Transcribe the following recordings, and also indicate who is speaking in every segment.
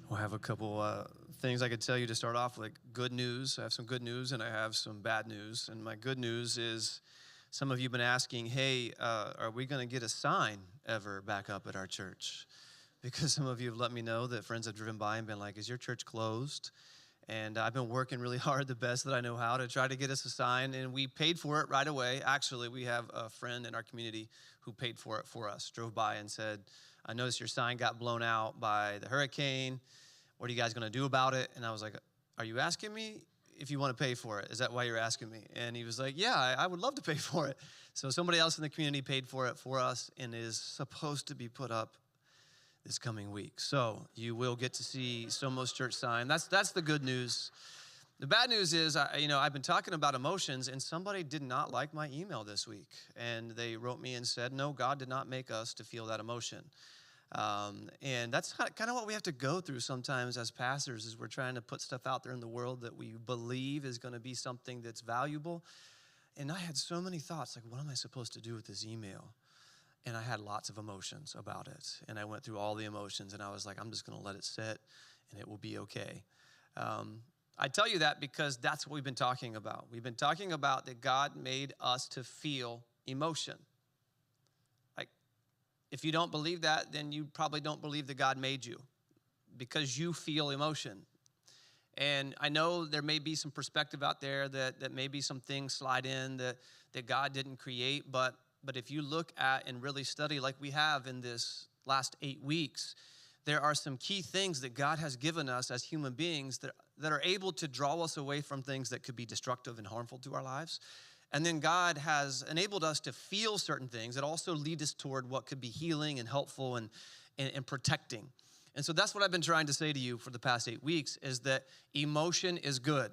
Speaker 1: Well, I have a couple things I could tell you to start off with. Good news. I have some good news and I have some bad news. And my good news is some of you have been asking, hey, are we going to get a sign ever back up at our church? Because some of you have let me know that friends have driven by and been like, is your church closed? And I've been working really hard, the best that I know how, to try to get us a sign. And we paid for it right away. Actually, we have a friend in our community who paid for it for us, drove by and said, I noticed your sign got blown out by the hurricane. What are you guys going to do about it? And I was like, are you asking me if you want to pay for it? Is that why you're asking me? And he was like, yeah, I would love to pay for it. So somebody else in the community paid for it for us and is supposed to be put up this coming week. So you will get to see Somos Church sign. That's the good news. The bad news is, I've been talking about emotions, and somebody did not like my email this week. And they wrote me and said, no, God did not make us to feel that emotion. And that's kind of what we have to go through sometimes as pastors, is we're trying to put stuff out there in the world that we believe is going to be something that's valuable. And I had so many thoughts, like, what am I supposed to do with this email? And I had lots of emotions about it. And I went through all the emotions, and I was like, I'm just going to let it sit, and it will be okay. I tell you that because that's what we've been talking about. We've been talking about that God made us to feel emotion. If you don't believe that, then you probably don't believe that God made you, because you feel emotion. And I know there may be some perspective out there that maybe some things slide in that God didn't create, but if you look at and really study like we have in this last 8 weeks, there are some key things that God has given us as human beings that are able to draw us away from things that could be destructive and harmful to our lives. And then God has enabled us to feel certain things that also lead us toward what could be healing and helpful and protecting. And so that's what I've been trying to say to you for the past 8 weeks, is that emotion is good.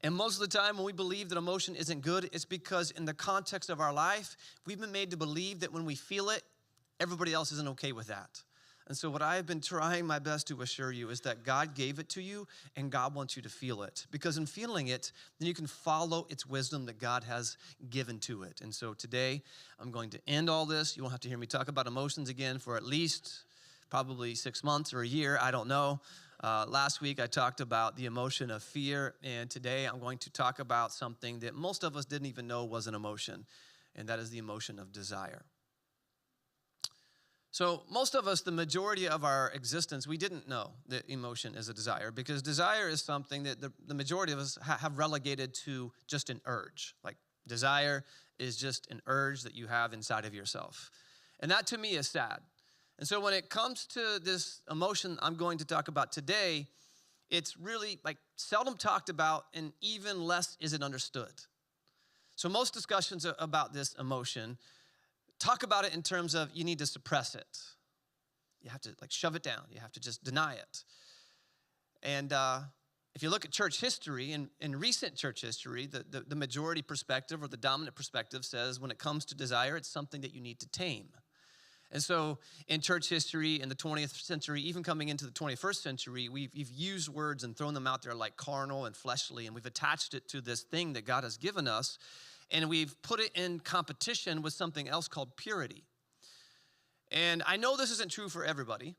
Speaker 1: And most of the time when we believe that emotion isn't good, it's because in the context of our life, we've been made to believe that when we feel it, everybody else isn't okay with that. And so what I have been trying my best to assure you is that God gave it to you, and God wants you to feel it. Because in feeling it, then you can follow its wisdom that God has given to it. And so today, I'm going to end all this. You won't have to hear me talk about emotions again for at least probably 6 months or a year. I don't know. Last week, I talked about the emotion of fear. And today, I'm going to talk about something that most of us didn't even know was an emotion. And that is the emotion of desire. So most of us, the majority of our existence, we didn't know that emotion is a desire, because desire is something that the majority of us have relegated to just an urge. Like, desire is just an urge that you have inside of yourself. And that to me is sad. And so when it comes to this emotion I'm going to talk about today, it's really like seldom talked about, and even less is it understood. So most discussions about this emotion talk about it in terms of you need to suppress it. You have to shove it down. You have to just deny it. And if you look at church history, in recent church history, the majority perspective, or the dominant perspective, says when it comes to desire, it's something that you need to tame. And so in church history in the 20th century, even coming into the 21st century, we've used words and thrown them out there like carnal and fleshly, and we've attached it to this thing that God has given us. And we've put it in competition with something else called purity. And I know this isn't true for everybody.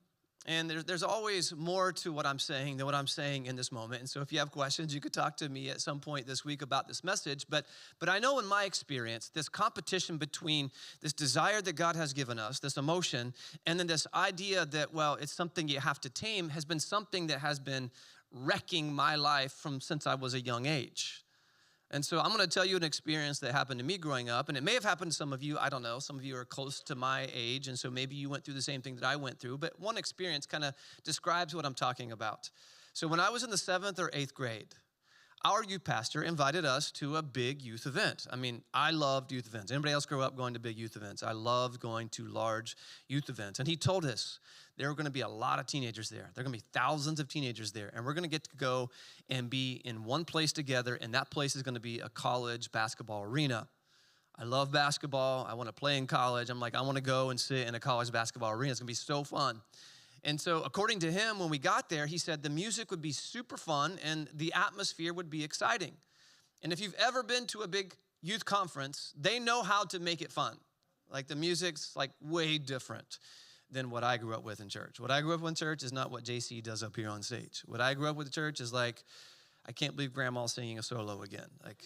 Speaker 1: And there's always more to what I'm saying than what I'm saying in this moment. And so if you have questions, you could talk to me at some point this week about this message. But I know in my experience, this competition between this desire that God has given us, this emotion, and then this idea that, well, it's something you have to tame, has been something that has been wrecking my life since I was a young age. And so I'm going to tell you an experience that happened to me growing up, and it may have happened to some of you. I don't know. Some of you are close to my age, and so maybe you went through the same thing that I went through. But one experience kind of describes what I'm talking about. So when I was in the 7th or 8th grade, our youth pastor invited us to a big youth event. I mean, I loved youth events. Anybody else grow up going to big youth events? I loved going to large youth events. And he told us there were going to be a lot of teenagers there. There are going to be thousands of teenagers there. And we're going to get to go and be in one place together. And that place is going to be a college basketball arena. I love basketball. I want to play in college. I'm like, I want to go and sit in a college basketball arena. It's going to be so fun. And so according to him, when we got there, he said the music would be super fun and the atmosphere would be exciting. And if you've ever been to a big youth conference, they know how to make it fun. Like, the music's like way different. than what I grew up with in church. What I grew up with in church is not what JC does up here on stage. What I grew up with in church is like, I can't believe Grandma's singing a solo again. Like,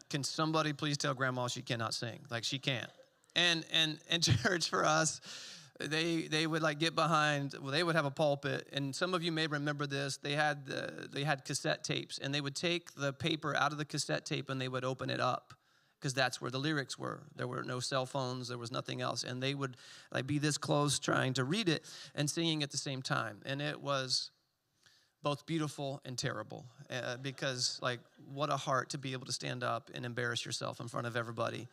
Speaker 1: can somebody please tell Grandma she cannot sing? Like, she can't. And church for us, they would like get behind, well, they would have a pulpit, and some of you may remember this. They had cassette tapes, and they would take the paper out of the cassette tape and they would open it up, because that's where the lyrics were. There were no cell phones, there was nothing else, and they would like be this close trying to read it and singing at the same time. And it was both beautiful and terrible, because like, what a heart to be able to stand up and embarrass yourself in front of everybody.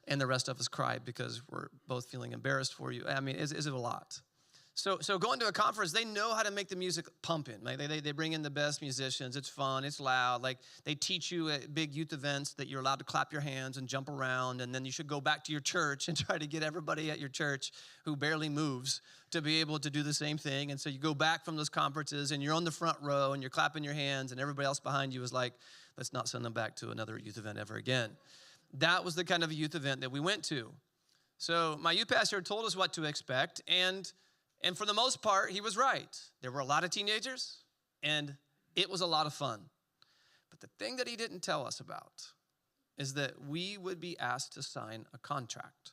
Speaker 1: And the rest of us cried because we're both feeling embarrassed for you. I mean, is it a lot? So going to a conference, they know how to make the music pumping. Like they bring in the best musicians. It's fun. It's loud. Like they teach you at big youth events that you're allowed to clap your hands and jump around, and then you should go back to your church and try to get everybody at your church who barely moves to be able to do the same thing. And so you go back from those conferences and you're on the front row and you're clapping your hands, and everybody else behind you is like, let's not send them back to another youth event ever again. That was the kind of a youth event that we went to. So my youth pastor told us what to expect, and for the most part, he was right. There were a lot of teenagers, and it was a lot of fun. But the thing that he didn't tell us about is that we would be asked to sign a contract.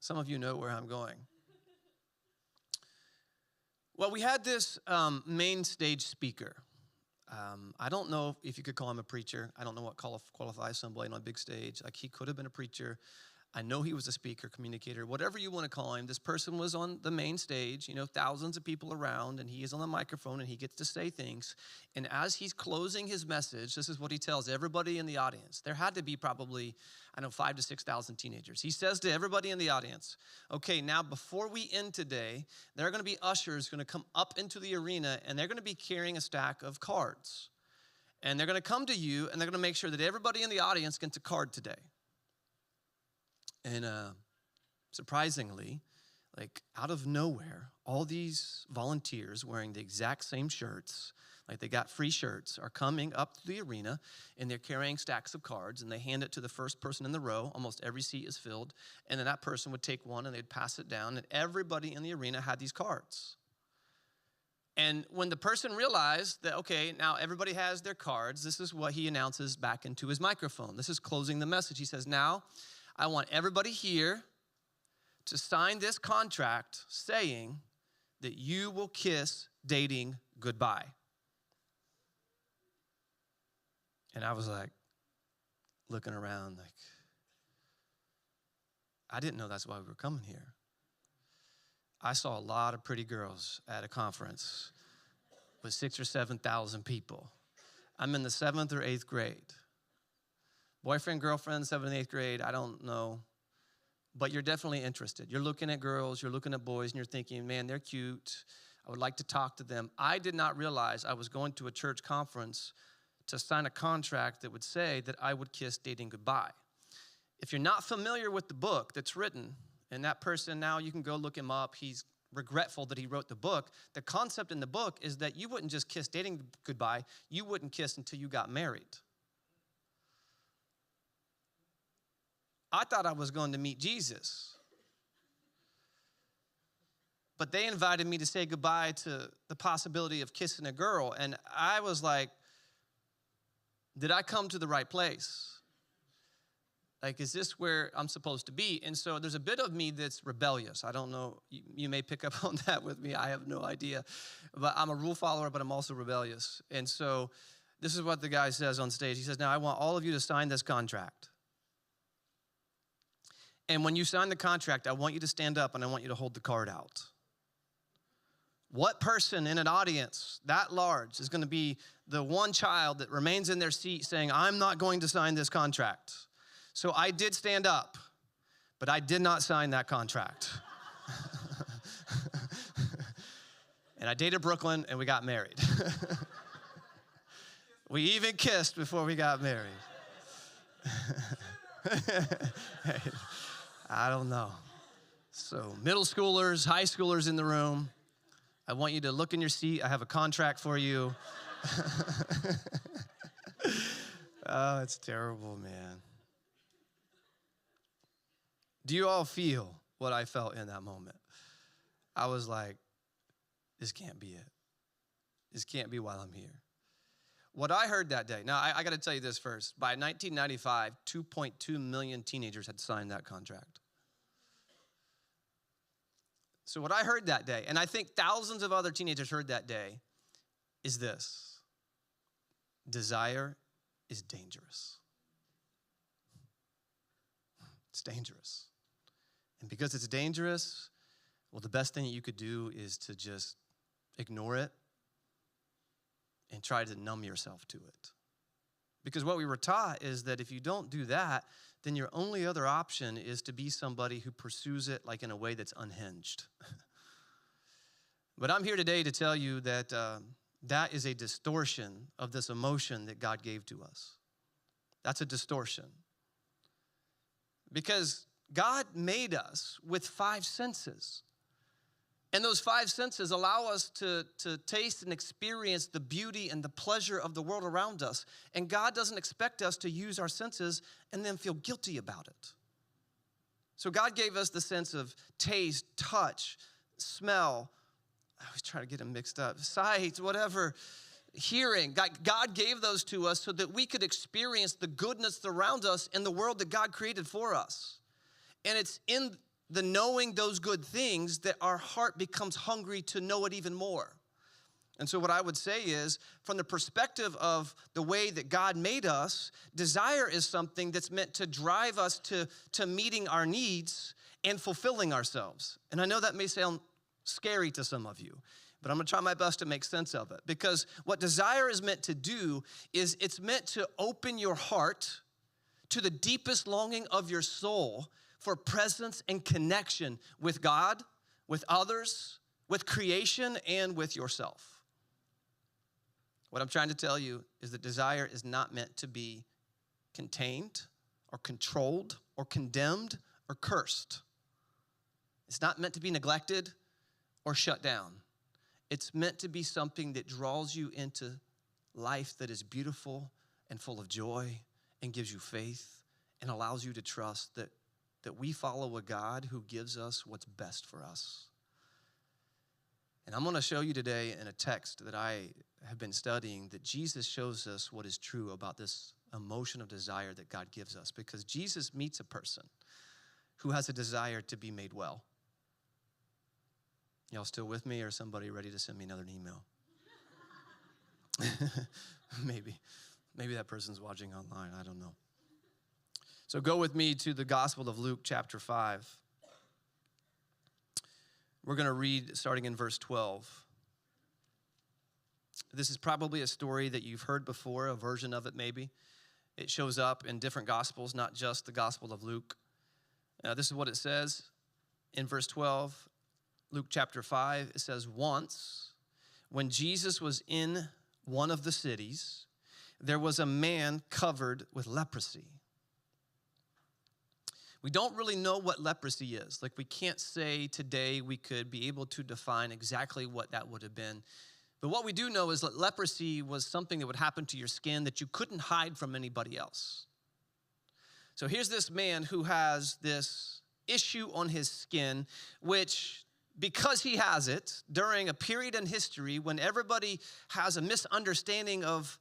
Speaker 1: Some of you know where I'm going. Well, we had this main stage speaker. I don't know if you could call him a preacher. I don't know what qualifies somebody on a big stage. Like, he could have been a preacher. I know he was a speaker, communicator, whatever you want to call him. This person was on the main stage, thousands of people around, and he is on the microphone, and he gets to say things. And as he's closing his message, this is what he tells everybody in the audience. There had to be probably, 5,000 to 6,000 teenagers. He says to everybody in the audience, okay, now before we end today, there are going to be ushers going to come up into the arena, and they're going to be carrying a stack of cards. And they're going to come to you, and they're going to make sure that everybody in the audience gets a card today. And surprisingly, like out of nowhere, all these volunteers wearing the exact same shirts, like they got free shirts, are coming up to the arena, and they're carrying stacks of cards, and they hand it to the first person in the row. Almost every seat is filled. And then that person would take one, and they'd pass it down, and everybody in the arena had these cards. And when the person realized that, okay, now everybody has their cards, this is what he announces back into his microphone. This is closing the message. He says, now, I want everybody here to sign this contract saying that you will kiss dating goodbye. And I was like, looking around like, I didn't know that's why we were coming here. I saw a lot of pretty girls at a conference with 6,000 or 7,000 people. I'm in the 7th or 8th grade. Boyfriend, girlfriend, 7th and 8th grade, I don't know. But you're definitely interested. You're looking at girls, you're looking at boys, and you're thinking, man, they're cute. I would like to talk to them. I did not realize I was going to a church conference to sign a contract that would say that I would kiss dating goodbye. If you're not familiar with the book that's written, and that person now, you can go look him up. He's regretful that he wrote the book. The concept in the book is that you wouldn't just kiss dating goodbye. You wouldn't kiss until you got married. I thought I was going to meet Jesus. But they invited me to say goodbye to the possibility of kissing a girl. And I was like, did I come to the right place? Like, is this where I'm supposed to be? And so there's a bit of me that's rebellious. I don't know. You may pick up on that with me. I have no idea. But I'm a rule follower, but I'm also rebellious. And so this is what the guy says on stage. He says, now I want all of you to sign this contract. And when you sign the contract, I want you to stand up and I want you to hold the card out. What person in an audience that large is going to be the one child that remains in their seat saying, I'm not going to sign this contract? So I did stand up, but I did not sign that contract. And I dated Brooklyn, and we got married. We even kissed before we got married. I don't know. So middle schoolers, high schoolers in the room, I want you to look in your seat. I have a contract for you. Oh, it's terrible, man. Do you all feel what I felt in that moment. I was like, this can't be it. This can't be while I'm here. What I heard that day, now I got to tell you this first. By 1995, 2.2 million teenagers had signed that contract. So what I heard that day, and I think thousands of other teenagers heard that day, is this: desire is dangerous. It's dangerous. And because it's dangerous, well, the best thing that you could do is to just ignore it and try to numb yourself to it. Because what we were taught is that if you don't do that, then your only other option is to be somebody who pursues it like in a way that's unhinged. But I'm here today to tell you that that is a distortion of this emotion that God gave to us. That's a distortion. Because God made us with 5 senses. And those 5 senses allow us to taste and experience the beauty and the pleasure of the world around us. And God doesn't expect us to use our senses and then feel guilty about it. So God gave us the sense of taste, touch, smell. I always try to get them mixed up. Sight, whatever. Hearing. God gave those to us so that we could experience the goodness around us in the world that God created for us. And it's in the knowing those good things that our heart becomes hungry to know it even more. And so what I would say is, from the perspective of the way that God made us, desire is something that's meant to drive us to meeting our needs and fulfilling ourselves. And I know that may sound scary to some of you, but I'm going to try my best to make sense of it. Because what desire is meant to do is it's meant to open your heart to the deepest longing of your soul for presence and connection with God, with others, with creation, and with yourself. What I'm trying to tell you is that desire is not meant to be contained or controlled or condemned or cursed. It's not meant to be neglected or shut down. It's meant to be something that draws you into life that is beautiful and full of joy and gives you faith and allows you to trust that we follow a God who gives us what's best for us. And I'm going to show you today in a text that I have been studying that Jesus shows us what is true about this emotion of desire that God gives us, because Jesus meets a person who has a desire to be made well. Y'all still with me, or somebody ready to send me another email? Maybe that person's watching online. I don't know. So go with me to the Gospel of Luke chapter 5. We're going to read starting in verse 12. This is probably a story that you've heard before, a version of it maybe. It shows up in different Gospels, not just the Gospel of Luke. This is what it says in verse 12, Luke chapter 5. It says, "Once, when Jesus was in one of the cities, there was a man covered with leprosy." We don't really know what leprosy is. Like, we can't say today we could be able to define exactly what that would have been. But what we do know is that leprosy was something that would happen to your skin that you couldn't hide from anybody else. So here's this man who has this issue on his skin, which, because he has it, during a period in history when everybody has a misunderstanding of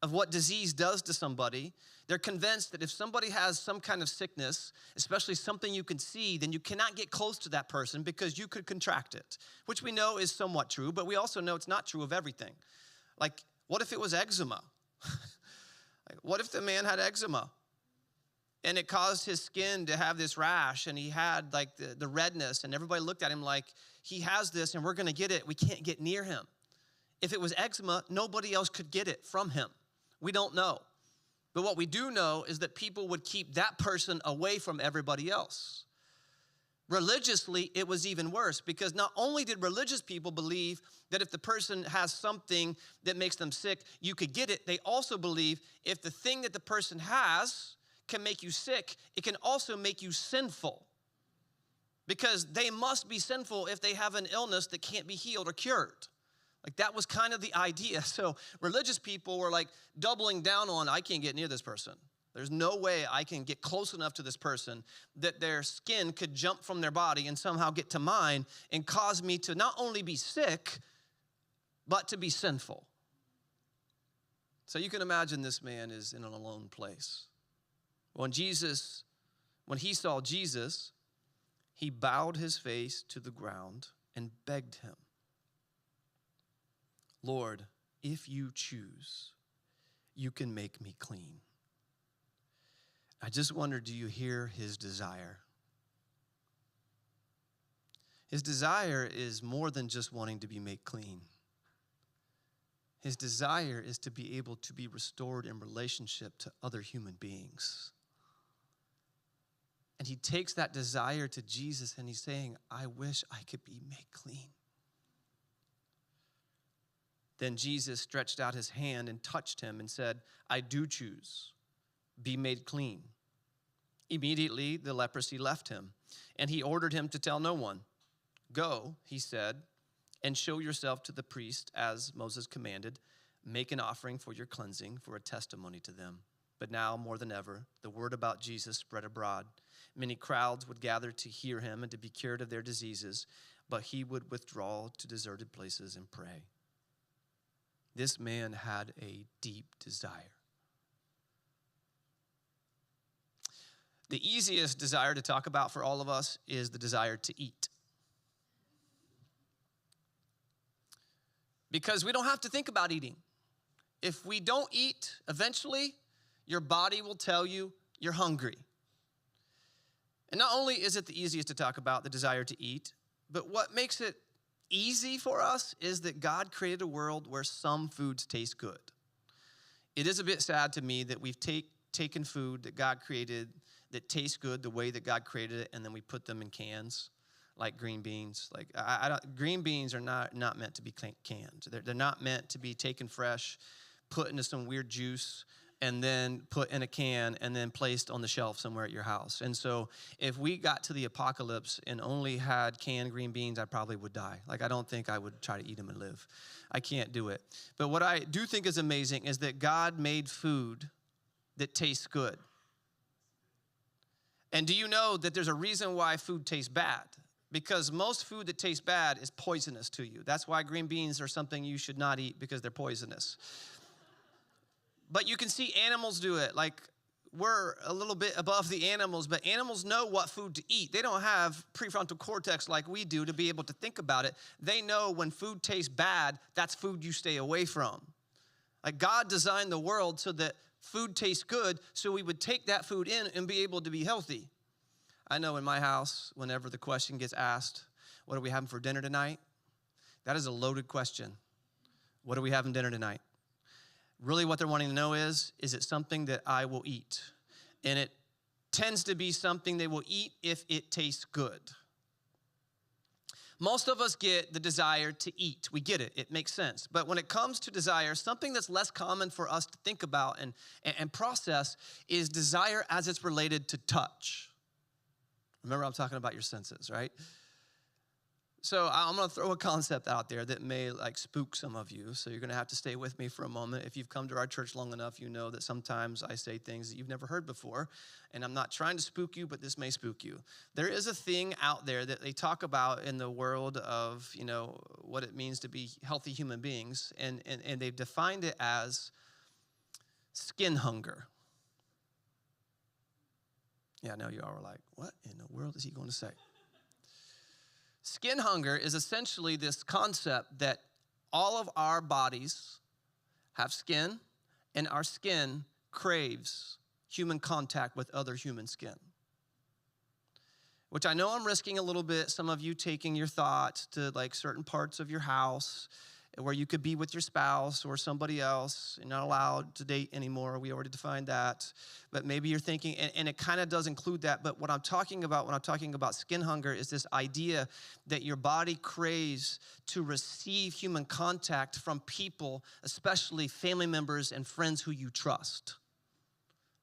Speaker 1: what disease does to somebody, they're convinced that if somebody has some kind of sickness, especially something you can see, then you cannot get close to that person because you could contract it, which we know is somewhat true, but we also know it's not true of everything. Like, what if it was eczema? What if the man had eczema and it caused his skin to have this rash and he had like the redness and everybody looked at him like, he has this and we're going to get it. We can't get near him. If it was eczema, nobody else could get it from him. We don't know. But what we do know is that people would keep that person away from everybody else. Religiously, it was even worse, because not only did religious people believe that if the person has something that makes them sick, you could get it, they also believe if the thing that the person has can make you sick, it can also make you sinful. Because they must be sinful if they have an illness that can't be healed or cured. Like, that was kind of the idea. So religious people were like doubling down on, I can't get near this person. There's no way I can get close enough to this person that their skin could jump from their body and somehow get to mine and cause me to not only be sick, but to be sinful. So you can imagine this man is in an alone place. When he saw Jesus, he bowed his face to the ground and begged him, Lord, if you choose, you can make me clean. I just wonder, do you hear his desire? His desire is more than just wanting to be made clean. His desire is to be able to be restored in relationship to other human beings. And he takes that desire to Jesus and he's saying, I wish I could be made clean. Then Jesus stretched out his hand and touched him and said, I do choose, be made clean. Immediately the leprosy left him, and he ordered him to tell no one. Go, he said, and show yourself to the priest as Moses commanded. Make an offering for your cleansing for a testimony to them. But now, more than ever, the word about Jesus spread abroad. Many crowds would gather to hear him and to be cured of their diseases, but he would withdraw to deserted places and pray. This man had a deep desire. The easiest desire to talk about for all of us is the desire to eat. Because we don't have to think about eating. If we don't eat, eventually, your body will tell you you're hungry. And not only is it the easiest to talk about, the desire to eat, but what makes it easy for us is that God created a world where some foods taste good. It is a bit sad to me that we've taken food that God created that tastes good the way that God created it, and then we put them in cans, like green beans. Like green beans are not meant to be canned. They're not meant to be taken fresh, put into some weird juice, and then put in a can and then placed on the shelf somewhere at your house. And so if we got to the apocalypse and only had canned green beans, I probably would die. Like, I don't think I would try to eat them and live. I can't do it. But what I do think is amazing is that God made food that tastes good. And do you know that there's a reason why food tastes bad? Because most food that tastes bad is poisonous to you. That's why green beans are something you should not eat, because they're poisonous. But you can see animals do it. Like, we're a little bit above the animals, but animals know what food to eat. They don't have prefrontal cortex like we do to be able to think about it. They know when food tastes bad, that's food you stay away from. Like, God designed the world so that food tastes good, so we would take that food in and be able to be healthy. I know in my house, whenever the question gets asked, what are we having for dinner tonight? That is a loaded question. What are we having dinner tonight? Really what they're wanting to know is it something that I will eat? And it tends to be something they will eat if it tastes good. Most of us get the desire to eat. We get it. It makes sense. But when it comes to desire, something that's less common for us to think about and process is desire as it's related to touch. Remember, I'm talking about your senses, right? So I'm going to throw a concept out there that may spook some of you. So you're going to have to stay with me for a moment. If you've come to our church long enough, you know that sometimes I say things that you've never heard before. And I'm not trying to spook you, but this may spook you. There is a thing out there that they talk about in the world of, what it means to be healthy human beings. And they've defined it as skin hunger. Yeah, I know you all were like, what in the world is he going to say? Skin hunger is essentially this concept that all of our bodies have skin, and our skin craves human contact with other human skin. Which I know I'm risking a little bit, some of you taking your thoughts to certain parts of your house where you could be with your spouse or somebody else. You're not allowed to date anymore. We already defined that. But maybe you're thinking, and it kind of does include that, but what I'm talking about when I'm talking about skin hunger is this idea that your body craves to receive human contact from people, especially family members and friends who you trust.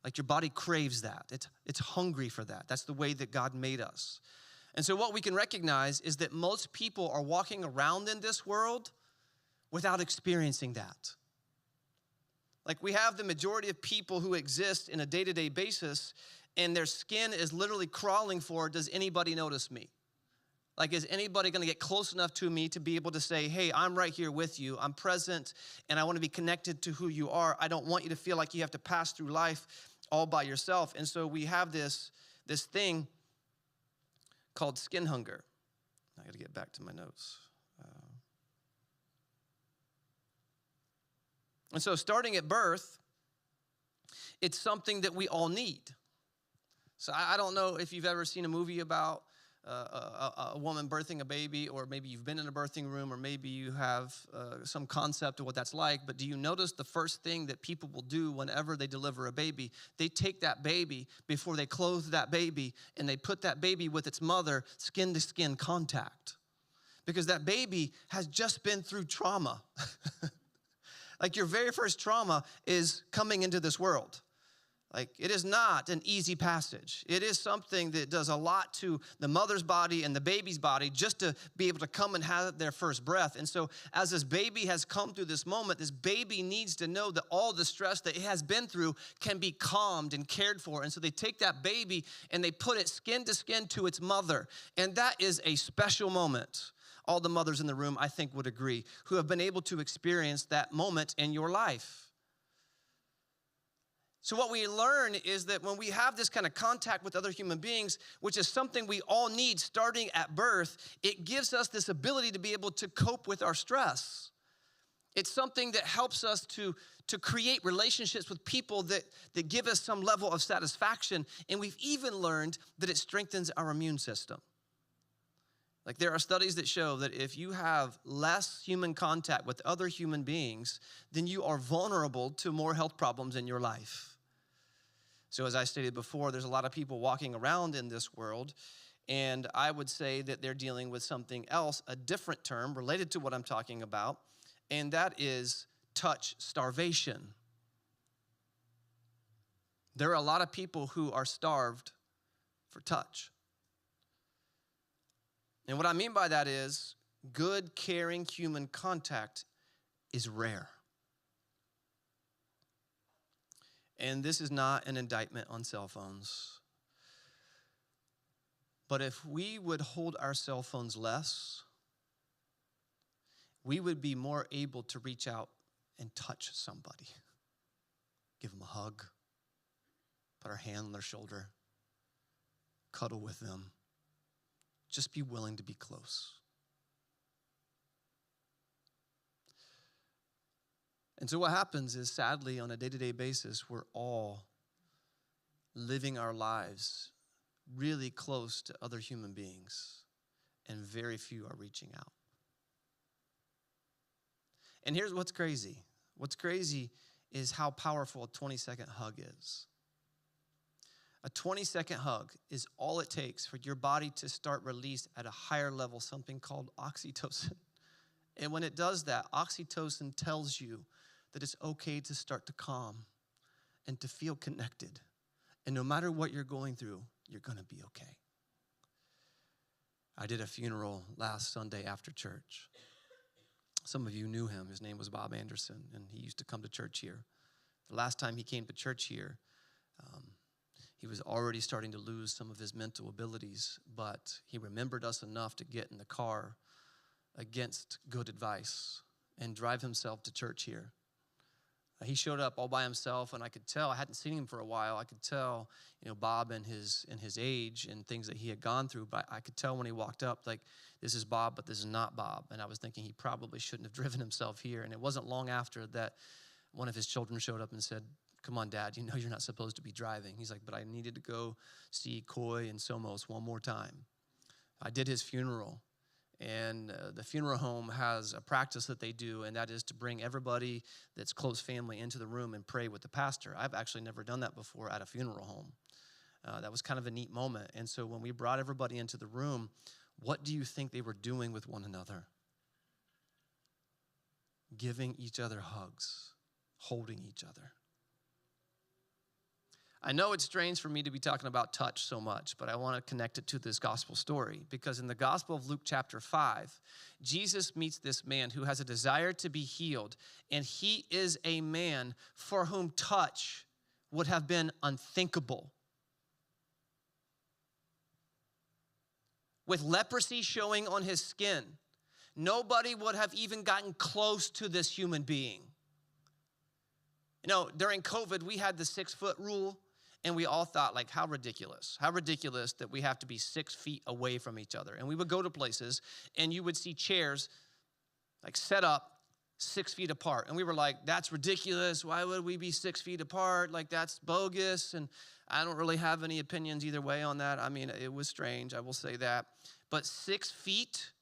Speaker 1: Like, your body craves that. It's hungry for that. That's the way that God made us. And so what we can recognize is that most people are walking around in this world without experiencing that. Like we have the majority of people who exist in a day-to-day basis, and their skin is literally crawling for, does anybody notice me? Like, is anybody going to get close enough to me to be able to say, hey, I'm right here with you. I'm present, and I want to be connected to who you are. I don't want you to feel like you have to pass through life all by yourself. And so we have this thing called skin hunger. I got to get back to my notes. And so starting at birth, it's something that we all need. So I don't know if you've ever seen a movie about a woman birthing a baby, or maybe you've been in a birthing room, or maybe you have some concept of what that's like, but do you notice the first thing that people will do whenever they deliver a baby? They take that baby before they clothe that baby, and they put that baby with its mother skin-to-skin contact, because that baby has just been through trauma. Like your very first trauma is coming into this world. Like it is not an easy passage. It is something that does a lot to the mother's body and the baby's body just to be able to come and have their first breath. And so as this baby has come through this moment, this baby needs to know that all the stress that it has been through can be calmed and cared for. And so they take that baby and they put it skin to skin to its mother. And that is a special moment. All the mothers in the room, I think, would agree, who have been able to experience that moment in your life. So what we learn is that when we have this kind of contact with other human beings, which is something we all need starting at birth, it gives us this ability to be able to cope with our stress. It's something that helps us to create relationships with people that give us some level of satisfaction. And we've even learned that it strengthens our immune system. Like there are studies that show that if you have less human contact with other human beings, then you are vulnerable to more health problems in your life. So as I stated before, there's a lot of people walking around in this world, and I would say that they're dealing with something else, a different term related to what I'm talking about, and that is touch starvation. There are a lot of people who are starved for touch. And what I mean by that is good, caring human contact is rare. And this is not an indictment on cell phones. But if we would hold our cell phones less, we would be more able to reach out and touch somebody. Give them a hug, put our hand on their shoulder, cuddle with them. Just be willing to be close. And so what happens is, sadly, on a day-to-day basis, we're all living our lives really close to other human beings, and very few are reaching out. And here's what's crazy. What's crazy is how powerful a 20-second hug is. A 20-second hug is all it takes for your body to start release at a higher level, something called oxytocin. And when it does that, oxytocin tells you that it's okay to start to calm and to feel connected. And no matter what you're going through, you're going to be okay. I did a funeral last Sunday after church. Some of you knew him. His name was Bob Anderson, and he used to come to church here. The last time he came to church here, he was already starting to lose some of his mental abilities, but he remembered us enough to get in the car against good advice and drive himself to church here. He showed up all by himself, and I could tell, I hadn't seen him for a while, I could tell, Bob and his age and things that he had gone through, but I could tell when he walked up, like, this is Bob, but this is not Bob. And I was thinking he probably shouldn't have driven himself here. And it wasn't long after that one of his children showed up and said, come on, Dad, you know you're not supposed to be driving. He's like, but I needed to go see Coy and Somos one more time. I did his funeral. And the funeral home has a practice that they do, and that is to bring everybody that's close family into the room and pray with the pastor. I've actually never done that before at a funeral home. That was kind of a neat moment. And so when we brought everybody into the room, what do you think they were doing with one another? Giving each other hugs, holding each other. I know it's strange for me to be talking about touch so much, but I want to connect it to this gospel story because in the Gospel of Luke chapter 5, Jesus meets this man who has a desire to be healed, and he is a man for whom touch would have been unthinkable. With leprosy showing on his skin, nobody would have even gotten close to this human being. You know, during COVID, we had the 6-foot rule. And we all thought, like, how ridiculous that we have to be 6 feet away from each other. And we would go to places, and you would see chairs, like, set up 6 feet apart. And we were like, that's ridiculous. Why would we be 6 feet apart? Like, that's bogus. And I don't really have any opinions either way on that. I mean, it was strange, I will say that. But 6 feet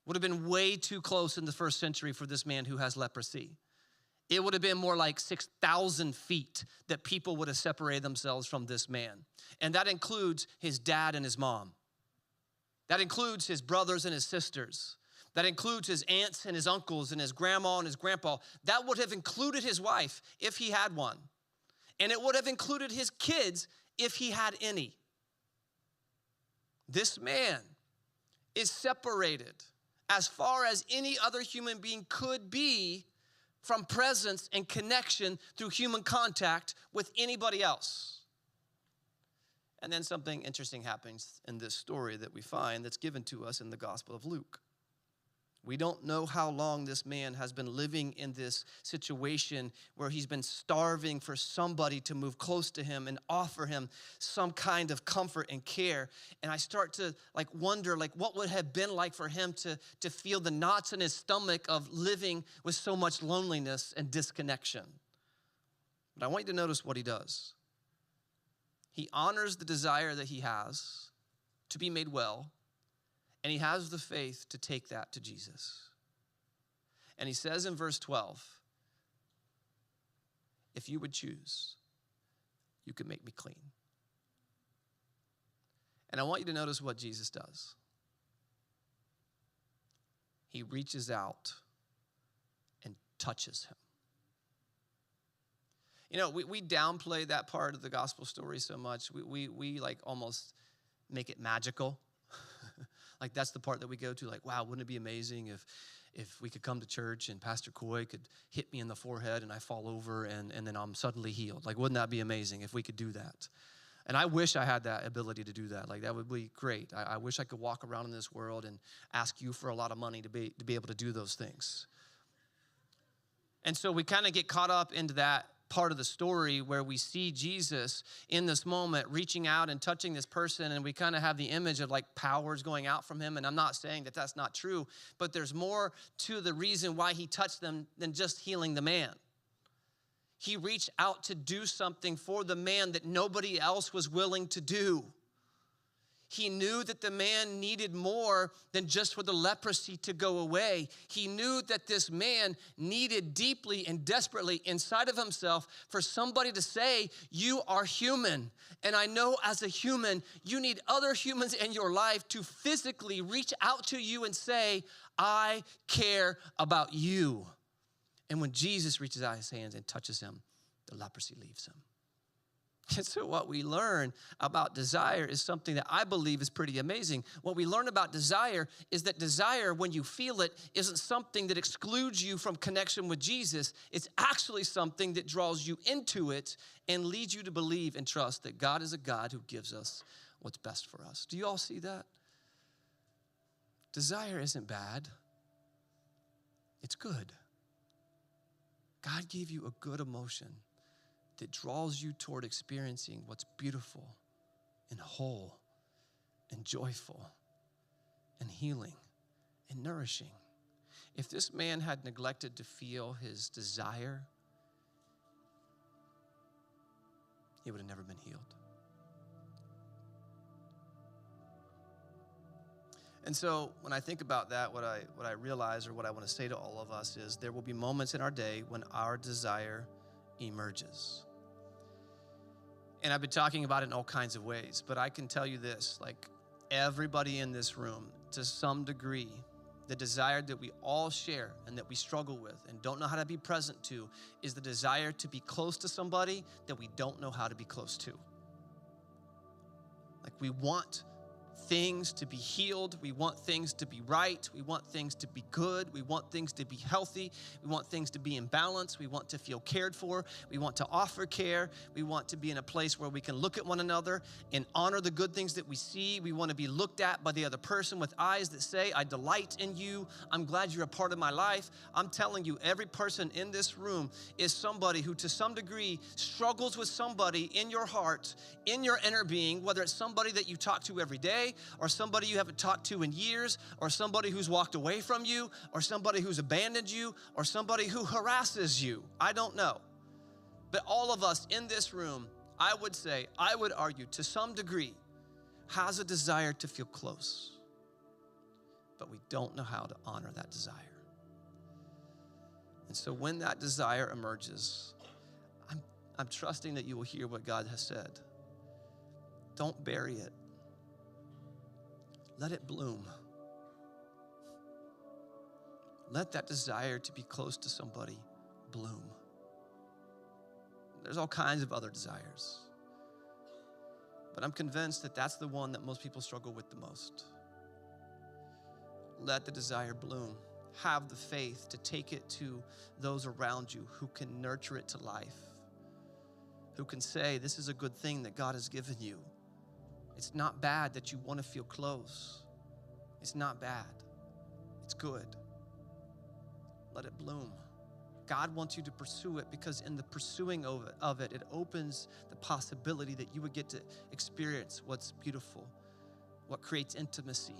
Speaker 1: would have been way too close in the first century for this man who has leprosy. It would have been more like 6,000 feet that people would have separated themselves from this man. And that includes his dad and his mom. That includes his brothers and his sisters. That includes his aunts and his uncles and his grandma and his grandpa. That would have included his wife if he had one. And it would have included his kids if he had any. This man is separated as far as any other human being could be from presence and connection through human contact with anybody else. And then something interesting happens in this story that we find that's given to us in the Gospel of Luke. We don't know how long this man has been living in this situation where he's been starving for somebody to move close to him and offer him some kind of comfort and care. And I start to wonder what would have been like for him to feel the knots in his stomach of living with so much loneliness and disconnection. But I want you to notice what he does. He honors the desire that he has to be made well. And he has the faith to take that to Jesus. And he says in verse 12, if you would choose, you could make me clean. And I want you to notice what Jesus does. He reaches out and touches him. You know, we downplay that part of the gospel story so much. We almost make it magical. Like that's the part that we go to, like, wow, wouldn't it be amazing if we could come to church and Pastor Coy could hit me in the forehead and I fall over and then I'm suddenly healed. Like, wouldn't that be amazing if we could do that? And I wish I had that ability to do that. Like, that would be great. I wish I could walk around in this world and ask you for a lot of money to be able to do those things. And so we kind of get caught up into that part of the story where we see Jesus in this moment reaching out and touching this person, and we kind of have the image of like powers going out from him. And I'm not saying that that's not true, but there's more to the reason why he touched them than just healing the man. He reached out to do something for the man that nobody else was willing to do. He knew that the man needed more than just for the leprosy to go away. He knew that this man needed deeply and desperately inside of himself for somebody to say, you are human. And I know as a human, you need other humans in your life to physically reach out to you and say, I care about you. And when Jesus reaches out his hands and touches him, the leprosy leaves him. And so what we learn about desire is something that I believe is pretty amazing. What we learn about desire is that desire, when you feel it, isn't something that excludes you from connection with Jesus. It's actually something that draws you into it and leads you to believe and trust that God is a God who gives us what's best for us. Do you all see that? Desire isn't bad. It's good. God gave you a good emotion that draws you toward experiencing what's beautiful and whole and joyful and healing and nourishing. If this man had neglected to feel his desire, he would have never been healed. And so when I think about that, what I realize or what I want to say to all of us is there will be moments in our day when our desire emerges. And I've been talking about it in all kinds of ways, but I can tell you this, like everybody in this room, to some degree, the desire that we all share and that we struggle with and don't know how to be present to is the desire to be close to somebody that we don't know how to be close to. Like we want things to be healed. We want things to be right. We want things to be good. We want things to be healthy. We want things to be in balance. We want to feel cared for. We want to offer care. We want to be in a place where we can look at one another and honor the good things that we see. We want to be looked at by the other person with eyes that say, I delight in you. I'm glad you're a part of my life. I'm telling you, every person in this room is somebody who to some degree struggles with somebody in your heart, in your inner being, whether it's somebody that you talk to every day, or somebody you haven't talked to in years, or somebody who's walked away from you, or somebody who's abandoned you, or somebody who harasses you. I don't know. But all of us in this room, I would argue to some degree, has a desire to feel close. But we don't know how to honor that desire. And so when that desire emerges, I'm trusting that you will hear what God has said. Don't bury it. Let it bloom. Let that desire to be close to somebody bloom. There's all kinds of other desires. But I'm convinced that that's the one that most people struggle with the most. Let the desire bloom. Have the faith to take it to those around you who can nurture it to life, who can say, this is a good thing that God has given you. It's not bad that you want to feel close. It's not bad. It's good. Let it bloom. God wants you to pursue it because in the pursuing of it, it opens the possibility that you would get to experience what's beautiful, what creates intimacy,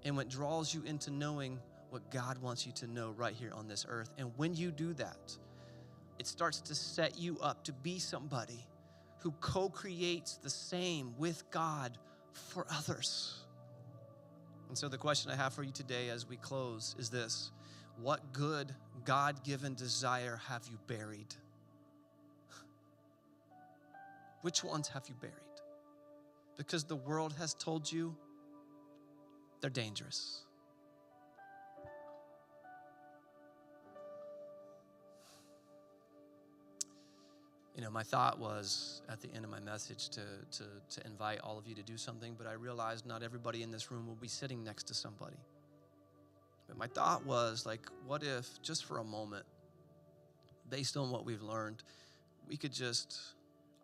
Speaker 1: and what draws you into knowing what God wants you to know right here on this earth. And when you do that, it starts to set you up to be somebody who co-creates the same with God for others. And so the question I have for you today as we close is this: what good God-given desire have you buried? Which ones have you buried? Because the world has told you they're dangerous. You know, my thought was at the end of my message to invite all of you to do something, but I realized not everybody in this room will be sitting next to somebody. But my thought was, like, what if just for a moment, based on what we've learned, we could just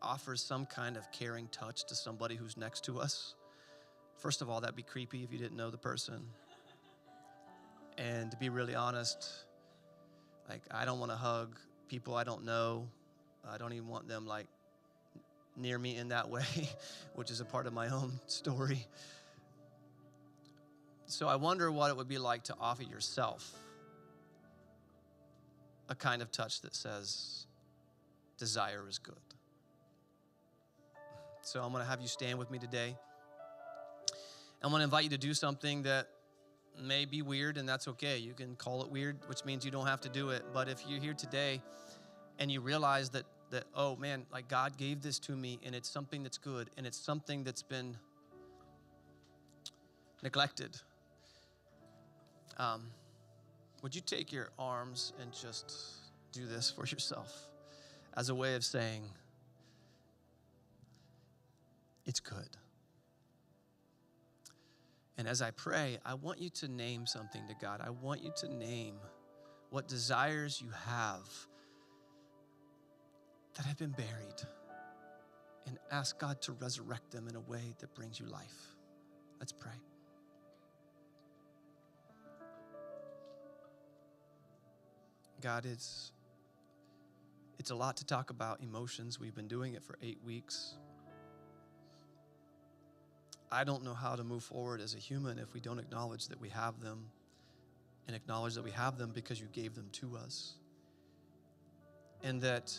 Speaker 1: offer some kind of caring touch to somebody who's next to us? First of all, that'd be creepy if you didn't know the person. And to be really honest, like, I don't want to hug people I don't know. I don't even want them like near me in that way, which is a part of my own story. So I wonder what it would be like to offer yourself a kind of touch that says, desire is good. So I'm going to have you stand with me today. I'm going to invite you to do something that may be weird, and that's okay. You can call it weird, which means you don't have to do it. But if you're here today and you realize that, oh man, like God gave this to me and it's something that's good and it's something that's been neglected, would you take your arms and just do this for yourself as a way of saying, it's good. And as I pray, I want you to name something to God. I want you to name what desires you have that have been buried, and ask God to resurrect them in a way that brings you life. Let's pray. God, it's a lot to talk about emotions. We've been doing it for 8 weeks. I don't know how to move forward as a human if we don't acknowledge that we have them, and acknowledge that we have them because you gave them to us. And that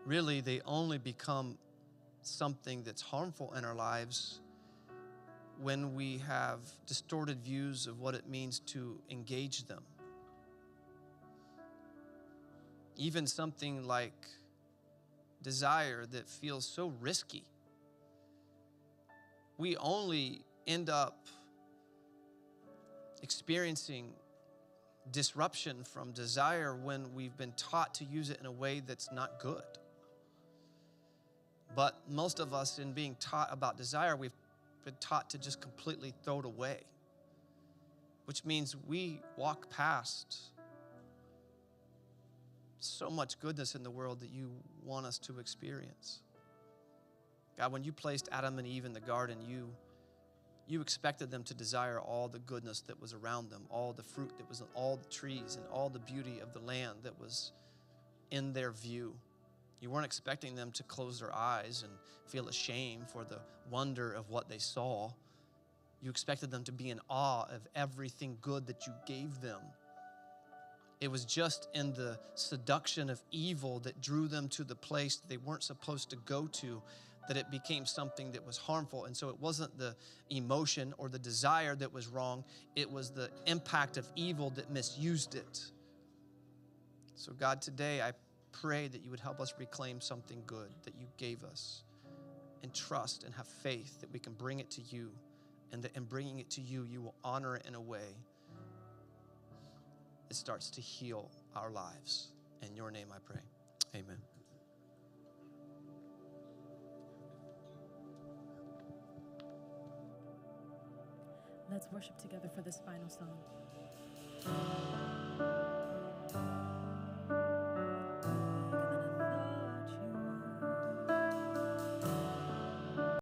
Speaker 1: really they only become something that's harmful in our lives when we have distorted views of what it means to engage them. Even something like desire that feels so risky. We only end up experiencing disruption from desire when we've been taught to use it in a way that's not good. But most of us, in being taught about desire, we've been taught to just completely throw it away, which means we walk past so much goodness in the world that you want us to experience. God, when you placed Adam and Eve in the garden, you expected them to desire all the goodness that was around them, all the fruit that was in all the trees and all the beauty of the land that was in their view. You weren't expecting them to close their eyes and feel ashamed for the wonder of what they saw. You expected them to be in awe of everything good that you gave them. It was just in the seduction of evil that drew them to the place they weren't supposed to go to, that it became something that was harmful. And so it wasn't the emotion or the desire that was wrong. It was the impact of evil that misused it. So God, today I pray that you would help us reclaim something good that you gave us, and trust and have faith that we can bring it to you, and that in bringing it to you, you will honor it in a way that starts to heal our lives. In your name I pray. Amen.
Speaker 2: Let's worship together for this final song.